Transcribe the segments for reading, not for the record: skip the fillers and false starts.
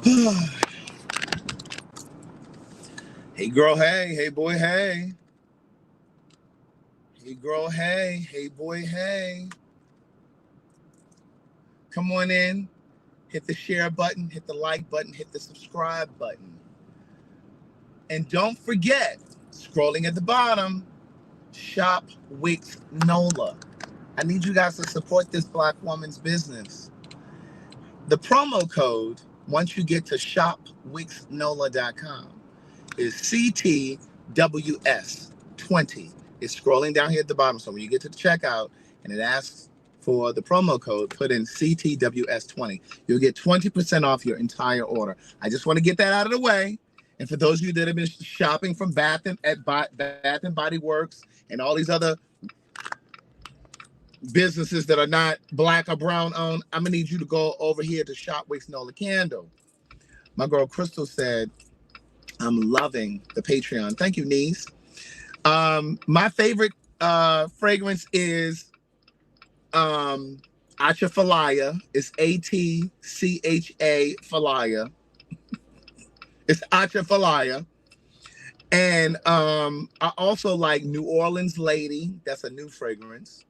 Hey girl, hey, hey boy, hey. Hey girl, hey, hey boy, hey. Come on in, hit the share button, hit the like button, hit the subscribe button. And don't forget, scrolling at the bottom, shop Wix Nola. I need you guys to support this Black woman's business. The promo code, once you get to shopwixnola.com, is CTWS20. It's scrolling down here at the bottom. So when you get to the checkout and it asks for the promo code, put in CTWS20. You'll get 20% off your entire order. I just want to get that out of the way. And for those of you that have been shopping from Bath and Body Works and all these other businesses that are not Black or brown owned, I'm gonna need you to go over here to Shop Wix Nola Candle. My girl Crystal said, I'm loving the Patreon. Thank you, niece. My favorite fragrance is Acha Falaya. It's ATCHA Falaya. It's Acha Falaya. And I also like New Orleans Lady. That's a new fragrance.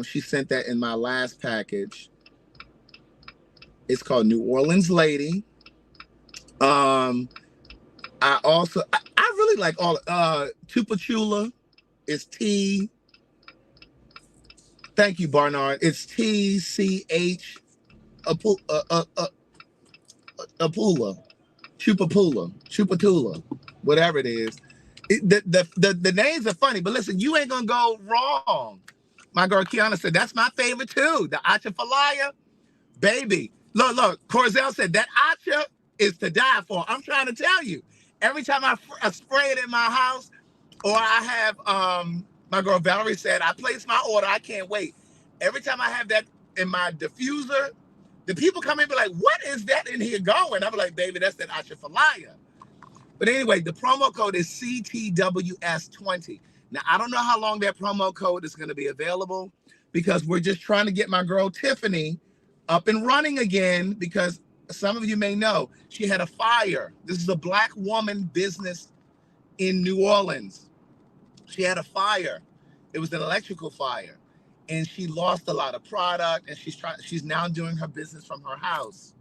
She sent that in my last package. It's called New Orleans Lady. I really like all Tupachula is T. Thank you, Barnard. It's TCH Apula. Chupatula, whatever it is. The names are funny, but listen, you ain't gonna go wrong. My girl Kiana said, that's my favorite too. The Acha Falaya, baby. Look, Corzel said that Acha is to die for. I'm trying to tell you. Every time I spray it in my house, or I have, my girl Valerie said, I place my order, I can't wait. Every time I have that in my diffuser, the people come in and be like, what is that in here going? I'm like, baby, that's that Acha Falaya. But anyway, the promo code is CTWS20. Now, I don't know how long that promo code is going to be available because we're just trying to get my girl Tiffany up and running again because some of you may know she had a fire. This is a Black woman business in New Orleans. She had a fire. It was an electrical fire. And she lost a lot of product and she's now doing her business from her house.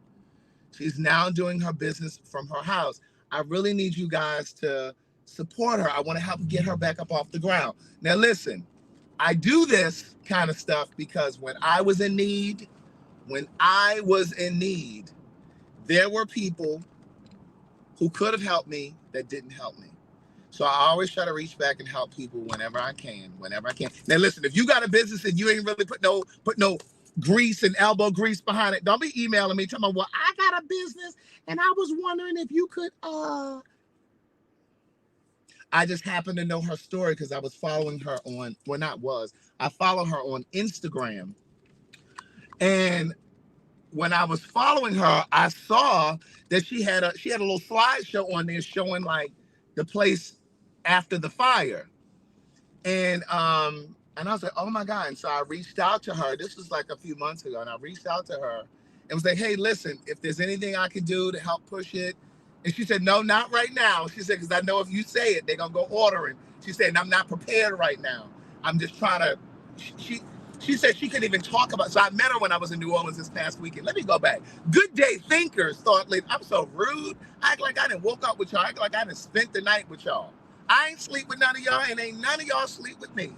She's now doing her business from her house. I really need you guys to support her. I want to help get her back up off the ground. Now, listen, I do this kind of stuff because when I was in need, there were people who could have helped me that didn't help me. So I always try to reach back and help people whenever I can. Now, listen, if you got a business and you ain't really put no grease and elbow grease behind it, don't be emailing me telling me, well, I got a business and I was wondering if you could, I just happened to know her story because I was following her on, I follow her on Instagram. And when I was following her, I saw that she had a little slideshow on there showing like the place after the fire. And I was like, oh my God. And so I reached out to her. This was like a few months ago. And I reached out to her and was like, hey, listen, if there's anything I can do to help push it. And she said, no, not right now. She said, because I know if you say it, they're going to go ordering. She said, and I'm not prepared right now. I'm just trying to, she said she couldn't even talk about, so I met her when I was in New Orleans this past weekend. Let me go back. Good day thinkers thought, I'm so rude. I act like I didn't woke up with y'all. I act like I didn't spent the night with y'all. I ain't sleep with none of y'all, and ain't none of y'all sleep with me.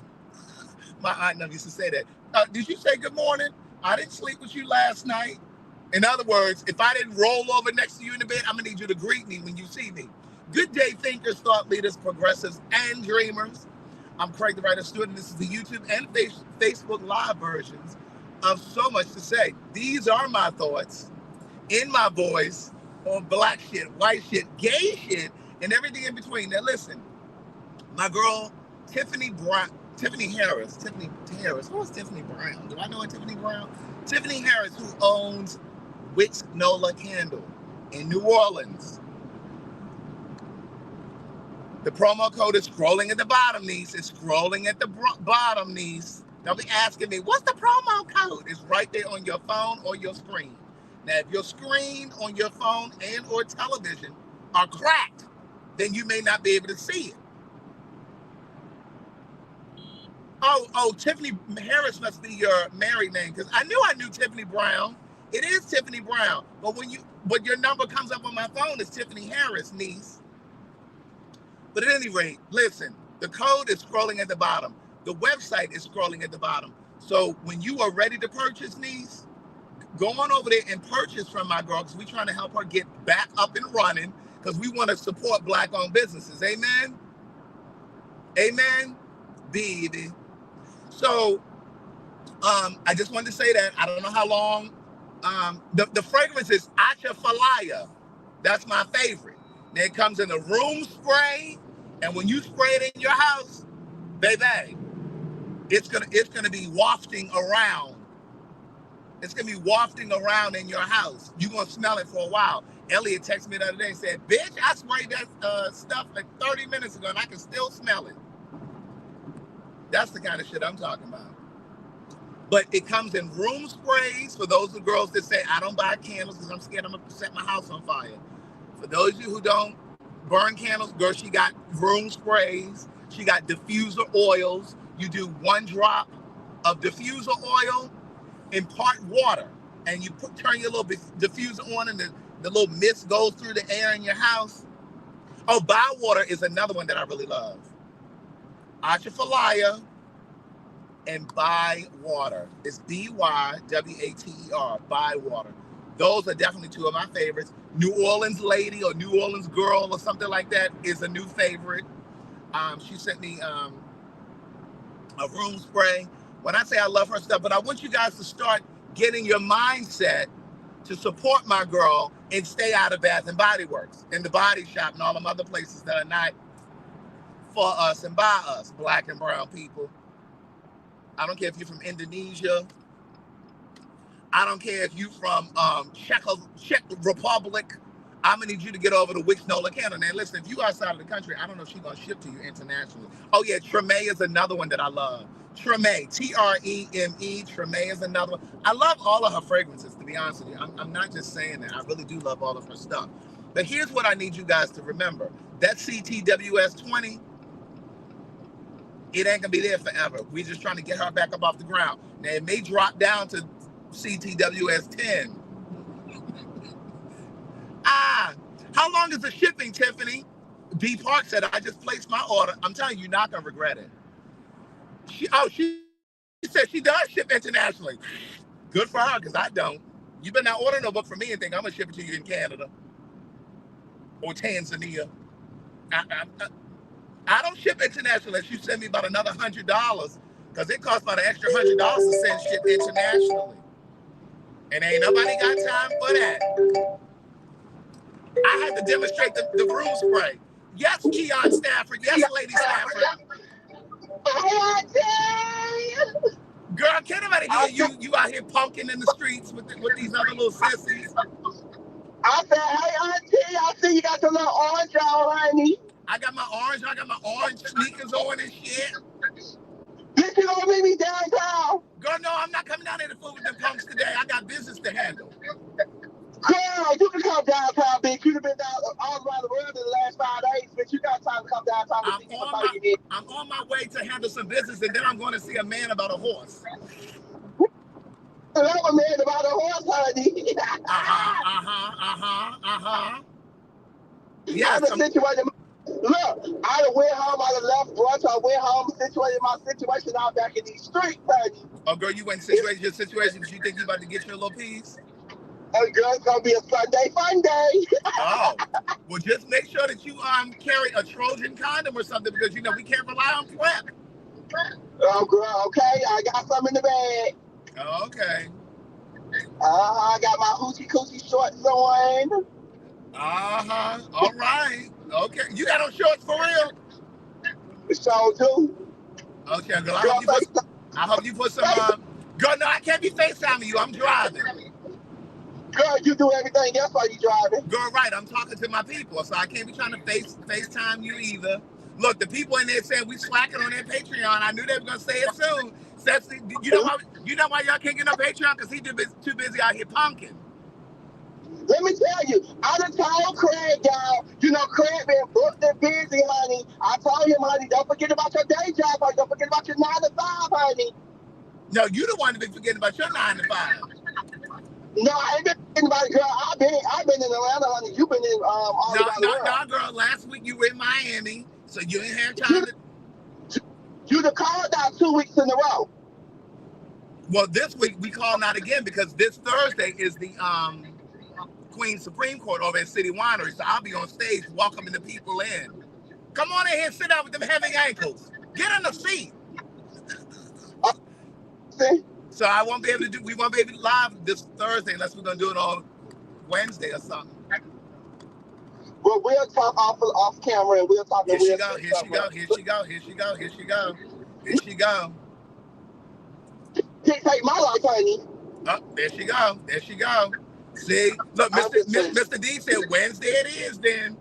My aunt never used to say that. Did you say good morning? I didn't sleep with you last night. In other words, if I didn't roll over next to you in the bed, I'm going to need you to greet me when you see me. Good day thinkers, thought leaders, progressives, and dreamers. I'm Craig, the writer student. This is the YouTube and Facebook live versions of So Much to Say. These are my thoughts in my voice on Black shit, white shit, gay shit, and everything in between. Now listen, my girl Tiffany Harris. Who is Tiffany Brown? Do I know a Tiffany Brown? Tiffany Harris, who owns Wix Nola Candle in New Orleans. The promo code is scrolling at the bottom, niece. It's scrolling at the bottom, niece. Don't be asking me, what's the promo code? It's right there on your phone or your screen. Now, if your screen on your phone and or television are cracked, then you may not be able to see it. Oh, Tiffany Harris must be your married name, because I knew Tiffany Brown. It is Tiffany Brown, but your number comes up on my phone as Tiffany Harris, niece. But at any rate, listen, the code is scrolling at the bottom. The website is scrolling at the bottom. So when you are ready to purchase, niece, go on over there and purchase from my girl, because we're trying to help her get back up and running, because we want to support Black-owned businesses. Amen? Amen? Baby. So I just wanted to say that. I don't know how long. The fragrance is Acha Falaya. That's my favorite. Then it comes in a room spray, and when you spray it in your house, baby, it's gonna be wafting around. It's gonna be wafting around in your house. You're gonna smell it for a while. Elliot texted me the other day and said, "Bitch, I sprayed that stuff like 30 minutes ago, and I can still smell it." That's the kind of shit I'm talking about. But it comes in room sprays for those of the girls that say, I don't buy candles because I'm scared I'm going to set my house on fire. For those of you who don't burn candles, girl, she got room sprays. She got diffuser oils. You do 1 drop of diffuser oil in part water. And you turn your little diffuser on, and the little mist goes through the air in your house. Oh, Bywater is another one that I really love. Atchafalaya and Bywater. It's Bywater, Bywater. Those are definitely 2 of my favorites. New Orleans Lady or New Orleans Girl or something like that is a new favorite. She sent me a room spray. When I say I love her stuff, but I want you guys to start getting your mindset to support my girl and stay out of Bath and Body Works and the Body Shop and all them other places that are not for us and by us, Black and brown people. I don't care if you're from Indonesia. I don't care if you're from Czech Republic. I'm gonna need you to get over to Wixnola, Canada. Now listen, if you outside of the country, I don't know if she's gonna ship to you internationally. Oh yeah, Treme is another one that I love. Treme, Treme, Treme is another one. I love all of her fragrances, to be honest with you. I'm not just saying that. I really do love all of her stuff. But here's what I need you guys to remember. That CTWS 20, it ain't gonna be there forever. We're just trying to get her back up off the ground. Now it may drop down to CTWS 10. How long is the shipping, Tiffany? B Park said, I just placed my order. I'm telling you, you're not gonna regret it. She said she does ship internationally. Good for her, because I don't. You better not order no book for me and think I'm gonna ship it to you in Canada or Tanzania. I don't ship international unless you send me about another $100, because it costs about an extra $100 to send shit internationally. And ain't nobody got time for that. I had to demonstrate the room spray. Yes, Keon Stafford. Yes, Lady Stafford. Girl, can't nobody hear you out here punking in the streets with these other little sissies. I said, hey, auntie, I see you got the little orange on, honey. I got my orange sneakers on and shit. Bitch, you gonna meet me downtown? Girl, no, I'm not coming down here to fool with them punks today. I got business to handle. Girl, you can come downtown, bitch. You've been down all around the world in the last 5 days, bitch. You got time to come downtown and see somebody. I'm on my way to handle some business, and then I'm going to see a man about a horse. I'm a man about a horse, honey. Yes. Look, I done went home, I done left brunch, I went home, situated my situation out back in these streets, honey. Oh, girl, you went situated your situation because you think you about to get your little piece? Oh, girl, it's gonna be a Sunday fun day. Oh, well, just make sure that you carry a Trojan condom or something, because, you know, we can't rely on PrEP. Oh, girl, okay, I got some in the bag. Oh, okay. I got my hoochie coochie shorts on. All right. Okay. You got on shorts for real? So do. Okay, girl. I hope you put some. Girl, no, I can't be FaceTiming you. I'm driving. Girl, you do everything else while you driving. Girl, right. I'm talking to my people, so I can't be trying to FaceTime you either. Look, the people in there saying we slacking on their Patreon. I knew they were gonna say it soon. You know why y'all can't get no Patreon? Because he too busy out here punking. Let me tell you, I done told Craig, y'all, you know, Craig been booked and busy, honey. I told him, honey, don't forget about your day job, honey. Don't forget about your 9 to 5, honey. No, you the one to be forgetting about your 9 to 5. No, I ain't been forgetting about it, girl. I've been in Atlanta, honey. You been in all No, around the no, world. no, girl. Last week you were in Miami, so you didn't have You, time to. you done called out 2 weeks in a row. Well, this week we call not again because this Thursday is the Queen Supreme Court over at City Winery, so I'll be on stage welcoming the people in. Come on in here, sit down with them heavy ankles. Get in the seat. See? So I won't be able to do. We won't be able to live this Thursday unless we're gonna do it on Wednesday or something. Well, we'll talk off camera and we'll talk Here and she we'll go. say Here she something. go. Here she go. Here she go. Here she go. Here she go. Take my life, honey. Oh, there she go. There she go. See, look, Mr. D said Wednesday it is. Then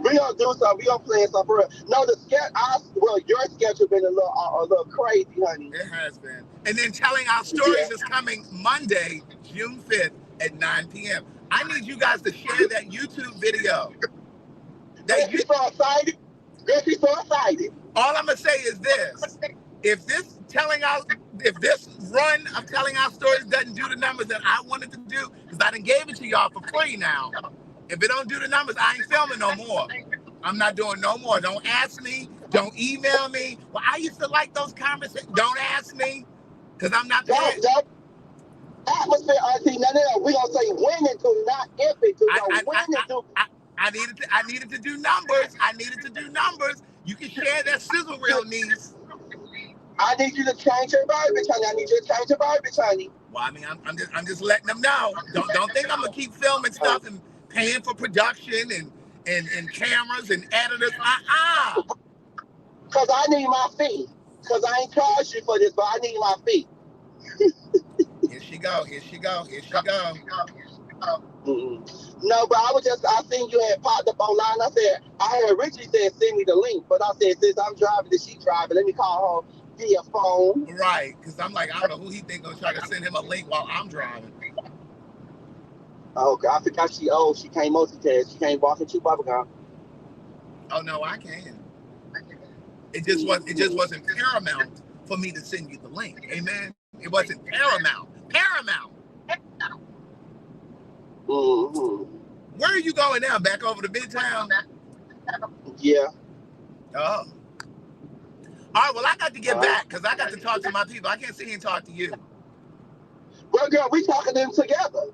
We gonna do something. We gonna plan something for real. No, your schedule been a little crazy, honey. it has been. And then telling our stories is coming Monday, June 5th at 9 p.m. I need you guys to share that YouTube video. She's so excited. She's so excited. All I'm gonna say is this: if this run of telling our stories doesn't do the numbers that I wanted to do, because I done gave it to y'all for free now. If it don't do the numbers, I ain't filming no more. I'm not doing no more. Don't ask me. Don't email me. Well, I used to like those conversations. Don't ask me, because I'm not paying. Don't atmosphere, auntie. No. We gonna say when it do, not if it do. I needed to do numbers. I needed to do numbers. You can share that sizzle reel, niece. I need you to change your verbiage, honey. I need you to change your verbiage, honey. Well, I mean, I'm just letting them know. Don't think I'm gonna keep filming stuff and paying for production and cameras and editors. Cause I need my fee. Cause I ain't charged you for this, but I need my fee. Here she go. Here she go. Here she go. No, but I seen you had popped up online. I heard Richie said send me the link, but I said since I'm driving and she driving, let me call her via phone. Right, because I'm like, I don't know who he think gonna try to send him a link while I'm driving. Oh, God, I forgot she old. She can't multitask. She can't walk and chew bubblegum. Oh no, I can. It just wasn't paramount for me to send you the link. Amen. It wasn't paramount. Mm-hmm. Where are you going now? Back over to Midtown? Yeah. Oh. All right, well, I got to get back because I got to talk to my people. I can't sit here and talk to you. Well, girl, we talking to them together.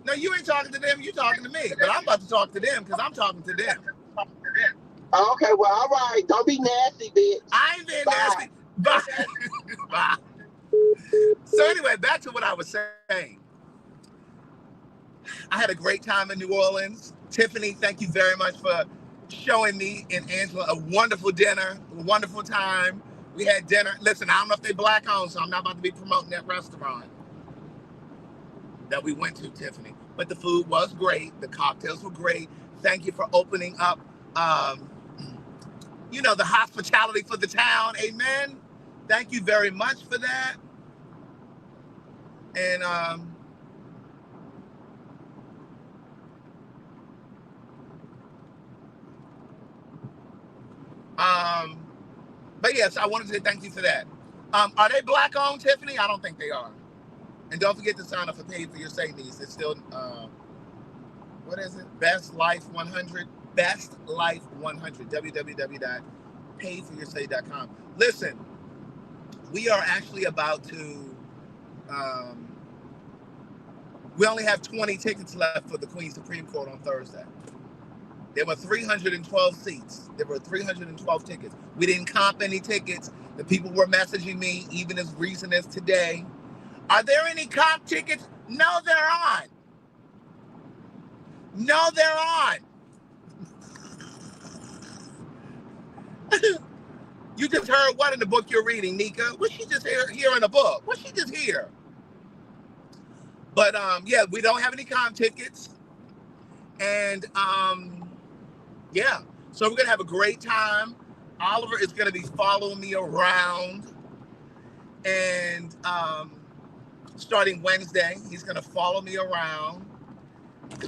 No, you ain't talking to them. You talking to me. But I'm about to talk to them because I'm talking to them. Okay, well, all right. Don't be nasty, bitch. I ain't being nasty. Bye. Bye. So anyway, back to what I was saying. I had a great time in New Orleans. Tiffany, thank you very much for showing me and Angela a wonderful dinner, a wonderful time. We had dinner. Listen, I don't know if they're black owned, so I'm not about to be promoting that restaurant that we went to, Tiffany. But the food was great. The cocktails were great. Thank you for opening up, the hospitality for the town. Amen. Thank you very much for that. And but yes, I wanted to say thank you for that. Are they black owned, Tiffany? I don't think they are. And don't forget to sign up for Pay for Your Say Needs. It's still, what is it? Best Life 100. Best Life 100. www.payforyoursay.com. Listen, we are actually about to, we only have 20 tickets left for the Queen Supreme Court on Thursday. There were 312 seats. There were 312 tickets. We didn't comp any tickets. The people were messaging me even as recent as today. Are there any comp tickets? No, there aren't. No, there aren't. You just heard what in the book you're reading, Nika? What's she just hear in the book? What's she just hear? But yeah, we don't have any comp tickets. And yeah, so we're gonna have a great time. Oliver is gonna be following me around, and starting Wednesday. He's going to follow me around,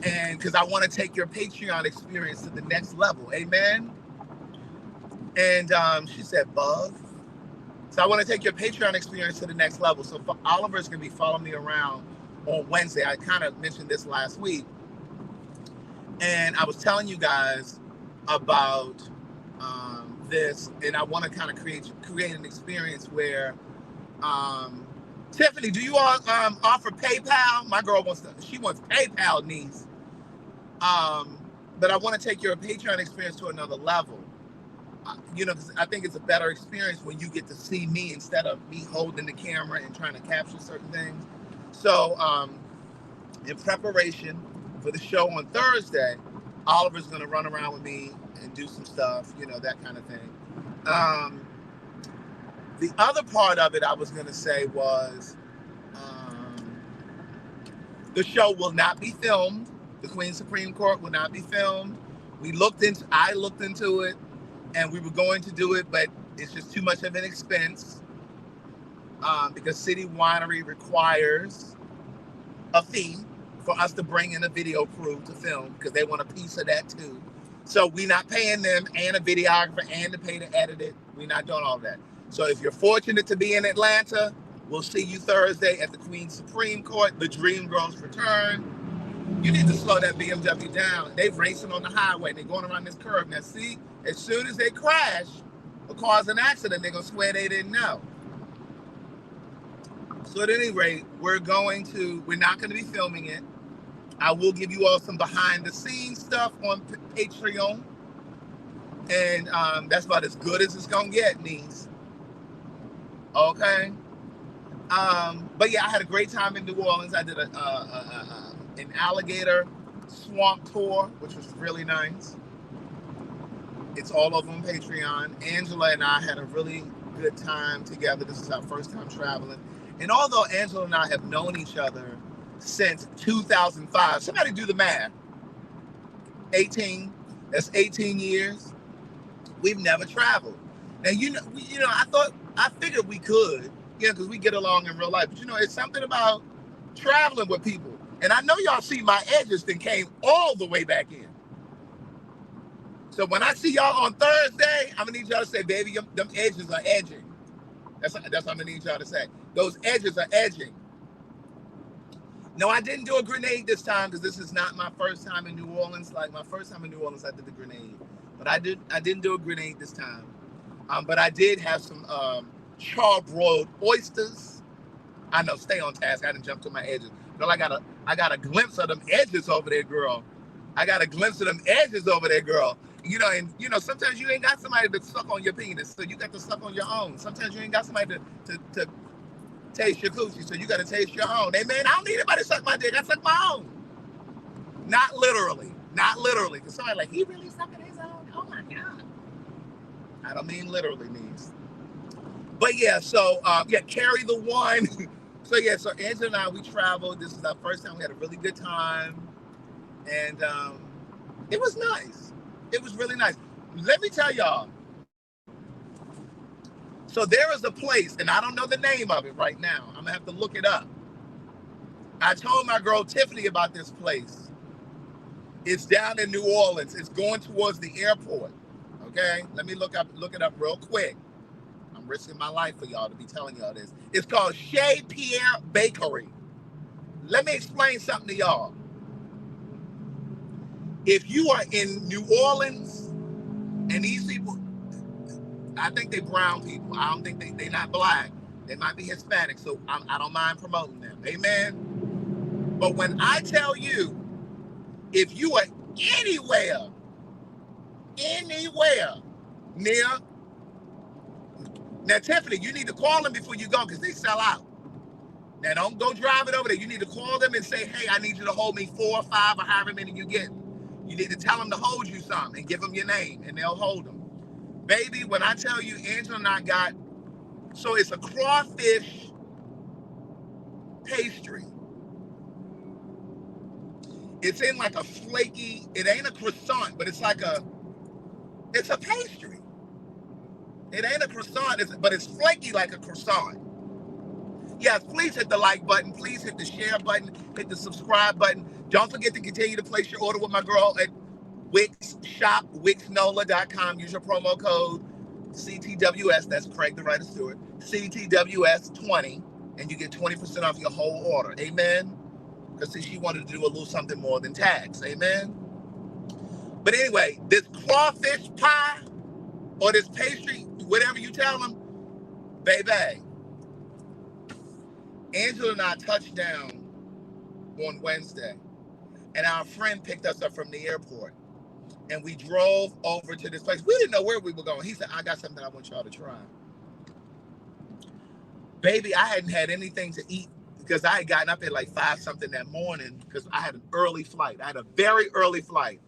and because I want to take your Patreon experience to the next level. Amen. And she said, Buzz. So I want to take your Patreon experience to the next level. So Oliver's going to be following me around on Wednesday. I kind of mentioned this last week. And I was telling you guys about this, and I want to kind of create an experience where, Tiffany, do you all offer PayPal? My girl wants PayPal, niece. But I want to take your Patreon experience to another level. Because I think it's a better experience when you get to see me instead of me holding the camera and trying to capture certain things. So, in preparation for the show on Thursday, Oliver's going to run around with me and do some stuff, that kind of thing. The other part of it I was going to say was the show will not be filmed. The Queen's Supreme Court will not be filmed. I looked into it, and we were going to do it, but it's just too much of an expense because City Winery requires a fee for us to bring in a video crew to film because they want a piece of that too. So we're not paying them and a videographer and to pay to edit it. We're not doing all that. So if you're fortunate to be in Atlanta, we'll see you Thursday at the Queen's Supreme Court. The Dream Girls return. You need to slow that BMW down. They're racing on the highway. They're going around this curve. Now see, as soon as they crash or cause an accident, they're going to swear they didn't know. So at any rate, we're not going to be filming it. I will give you all some behind the scenes stuff on Patreon. And that's about as good as it's going to get, niece. Okay? But yeah, I had a great time in New Orleans. I did an alligator swamp tour, which was really nice. It's all over on Patreon. Angela and I had a really good time together. This is our first time traveling. And although Angela and I have known each other since 2005, somebody do the math. 18. That's 18 years. We've never traveled. Now, I figured we could, because we get along in real life. But it's something about traveling with people. And I know y'all see my edges that came all the way back in. So when I see y'all on Thursday, I'm gonna need y'all to say, baby, them edges are edging. That's what I'm gonna need y'all to say. Those edges are edging. No, I didn't do a grenade this time because this is not my first time in New Orleans. Like my first time in New Orleans, I did the grenade. But I didn't do a grenade this time. But I did have some charbroiled oysters. I know, stay on task. I didn't jump to my edges. Girl, I got a glimpse of them edges over there, girl. I got a glimpse of them edges over there, girl. Sometimes you ain't got somebody to suck on your penis, so you got to suck on your own. Sometimes you ain't got somebody to taste your coochie, so you got to taste your own. Hey, man, I don't need anybody to suck my dick. I suck my own. Not literally. Because somebody like, he really sucking his own? Oh, my God. I don't mean literally, niece. But, yeah, so, carry the one. So Angela and I, we traveled. This is our first time. We had a really good time. And it was nice. It was really nice. Let me tell y'all. So there is a place, and I don't know the name of it right now. I'm going to have to look it up. I told my girl Tiffany about this place. It's down in New Orleans. It's going towards the airport. Okay? Let me look it up real quick. I'm risking my life for y'all to be telling y'all this. It's called Chez Pierre Bakery. Let me explain something to y'all. If you are in New Orleans, and these people, I think they're brown people. I don't think they're not black. They might be Hispanic, so I don't mind promoting them. Amen? But when I tell you, if you are anywhere near, now Tiffany, you need to call them before you go because they sell out. Now don't go drive it over there. You need to call them and say, hey, I need you to hold me 4 or 5 or however many you get. You need to tell them to hold you some and give them your name and they'll hold them. Baby, when I tell you, Angela and I got, so it's a crawfish pastry. It's in like a flaky, it ain't a croissant, but it's a pastry. It ain't a croissant, but it's flaky like a croissant. Yes, please hit the like button. Please hit the share button. Hit the subscribe button. Don't forget to continue to place your order with my girl at Wix Shop, WixNola.com. Use your promo code CTWS. That's Craig the Writer Stewart. CTWS20, and you get 20% off your whole order. Amen. Because see, she wanted to do a little something more than tax. Amen. But anyway, this crawfish pie or this pastry, whatever you tell them, baby. Angela and I touched down on Wednesday, and our friend picked us up from the airport, and we drove over to this place. We didn't know where we were going. He said, I got something I want y'all to try. Baby, I hadn't had anything to eat because I had gotten up at like 5 something that morning because I had an early flight. I had a very early flight.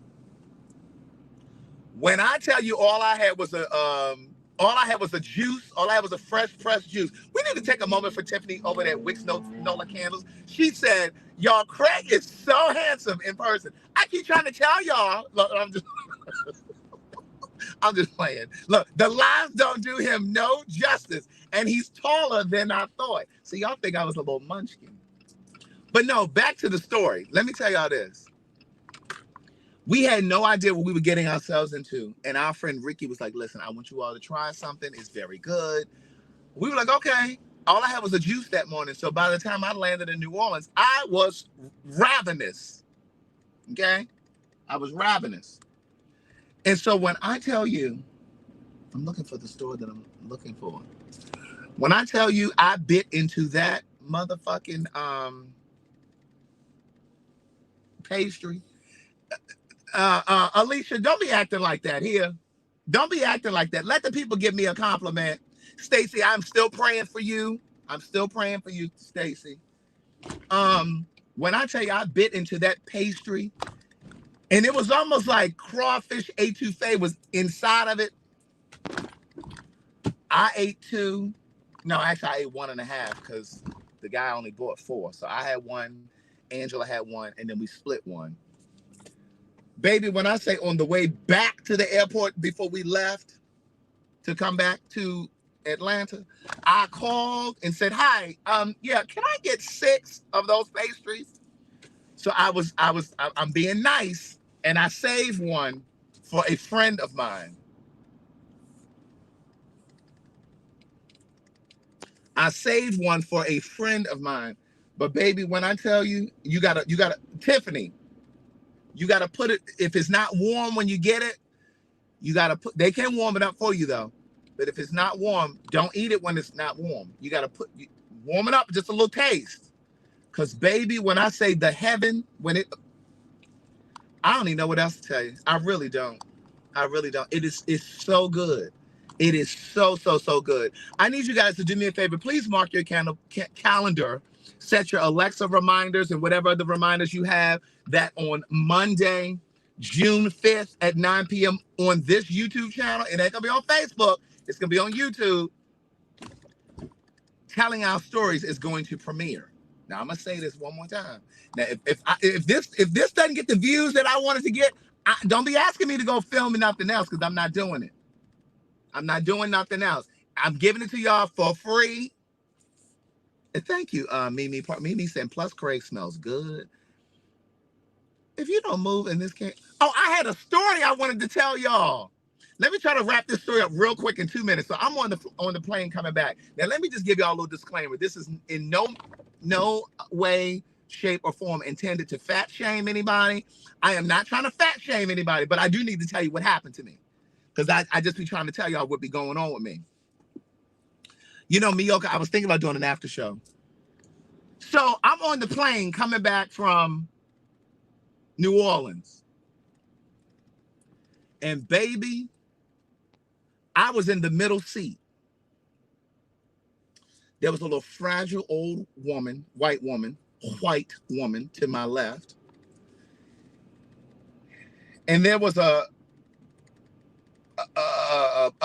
When I tell you all I had was a juice, all I had was a fresh pressed juice. We need to take a moment for Tiffany over there at Wix Nola Candles. She said, y'all, Craig is so handsome in person. I keep trying to tell y'all, look, I'm just playing. Look, the lies don't do him no justice, and he's taller than I thought. So y'all think I was a little munchkin. But no, back to the story. Let me tell y'all this. We had no idea what we were getting ourselves into. And our friend Ricky was like, listen, I want you all to try something. It's very good. We were like, okay. All I had was a juice that morning. So by the time I landed in New Orleans, I was ravenous. Okay? I was ravenous. And so when I tell you, I'm looking for the store that I'm looking for. When I tell you I bit into that motherfucking pastry, Alicia, don't be acting like that here. Don't be acting like that. Let the people give me a compliment. Stacy, I'm still praying for you. I'm still praying for you, Stacy. When I tell you I bit into that pastry, and it was almost like crawfish etouffee was inside of it. I ate 2. No, actually, I ate 1.5 because the guy only bought 4. So I had 1, Angela had 1, and then we split 1. Baby, when I say on the way back to the airport before we left to come back to Atlanta, I called and said, hi, yeah, can I get 6 of those pastries? So I'm being nice, and I saved 1 for a friend of mine. I saved 1 for a friend of mine. But baby, when I tell you, you gotta, Tiffany, you gotta put it, if it's not warm when you get it, you gotta they can warm it up for you though. But if it's not warm, don't eat it when it's not warm. You gotta warm it up, just a little taste. Cause baby, when I say the heaven, I don't even know what else to tell you. I really don't. It's so good. It is so good. I need you guys to do me a favor. Please mark your calendar. Set your Alexa reminders and whatever other reminders you have that on Monday, June 5th at 9 p.m. on this YouTube channel. It ain't going to be on Facebook. It's going to be on YouTube. Telling Our Stories is going to premiere. Now, I'm going to say this one more time. Now, if this doesn't get the views that I wanted to get, don't be asking me to go film nothing else because I'm not doing it. I'm not doing nothing else. I'm giving it to y'all for free. And thank you, Mimi. Mimi said, plus Craig smells good. If you don't move in this case. Oh, I had a story I wanted to tell y'all. Let me try to wrap this story up real quick in 2 minutes. So I'm on the plane coming back. Now, let me just give y'all a little disclaimer. This is in no way, shape, or form intended to fat shame anybody. I am not trying to fat shame anybody, but I do need to tell you what happened to me. Because I just be trying to tell y'all what be going on with me. You know, Mioka, I was thinking about doing an after show. So I'm on the plane coming back from New Orleans. And baby, I was in the middle seat. There was a little fragile old woman, white woman to my left. And there was a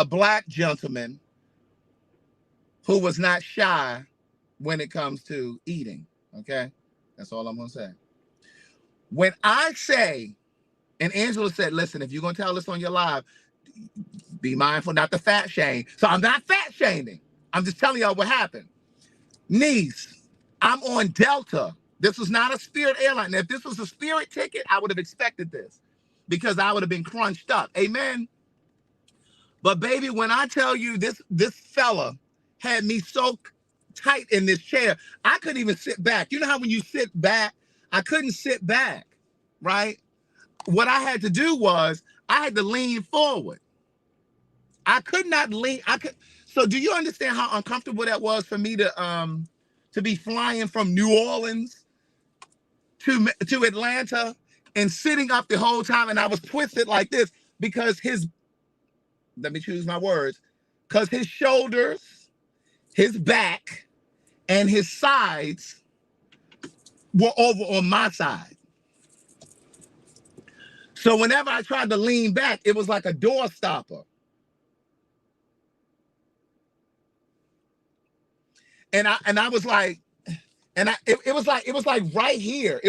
black gentleman who was not shy when it comes to eating, okay? That's all I'm going to say. When I say, and Angela said, listen, if you're going to tell this on your live, be mindful not to fat shame. So I'm not fat shaming. I'm just telling y'all what happened. Niece, I'm on Delta. This was not a Spirit airline. Now, if this was a Spirit ticket, I would have expected this because I would have been crunched up. Amen. But baby, when I tell you this fella had me so tight in this chair, I couldn't even sit back. You know how when you sit back, I couldn't sit back, right? What I had to do was I had to lean forward. I could not lean. So do you understand how uncomfortable that was for me to be flying from New Orleans to Atlanta and sitting up the whole time, and I was twisted like this because let me choose my words, because his shoulders, his back, and his sides were over on my side. So whenever I tried to lean back, it was like a door stopper. And I was like, it was like right here.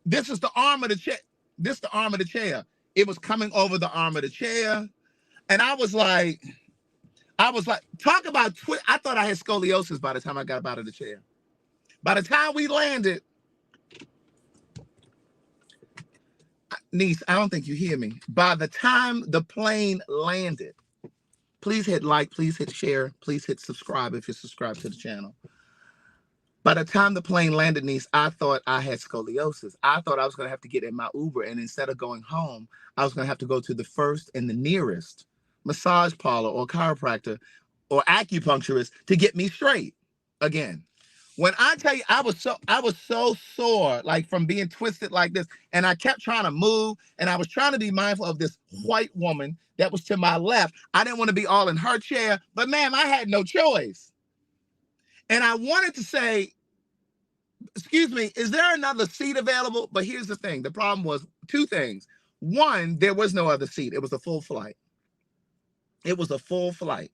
This is the arm of the chair. This is the arm of the chair. It was coming over the arm of the chair. And I was like, talk about I thought I had scoliosis by the time I got up out of the chair. By the time we landed, niece, I don't think you hear me. By the time the plane landed, please hit like, please hit share, please hit subscribe if you're subscribed to the channel. By the time the plane landed, niece, I thought I had scoliosis. I thought I was going to have to get in my Uber, and instead of going home, I was going to have to go to the first and the nearest massage parlor or chiropractor or acupuncturist to get me straight again. When I tell you, I was so sore, like from being twisted like this, and I kept trying to move, and I was trying to be mindful of this white woman that was to my left. I didn't want to be all in her chair, but ma'am, I had no choice. And I wanted to say, excuse me, is there another seat available? But here's the thing. The problem was two things. One, there was no other seat. It was a full flight. It was a full flight.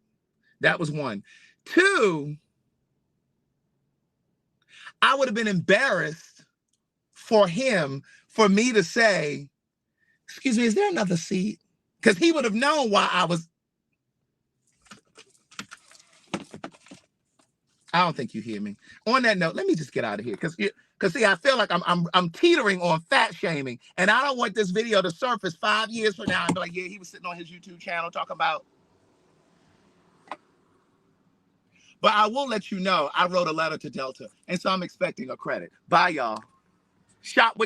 That was one. Two, I would have been embarrassed for me to say, excuse me, is there another seat? Because he would have known why I was. I don't think you hear me. On that note, let me just get out of here because see, I feel like I'm teetering on fat shaming, and I don't want this video to surface 5 years from now and be like, yeah, he was sitting on his YouTube channel talking about. But I will let you know I wrote a letter to Delta, and so I'm expecting a credit. Bye, y'all. Shop with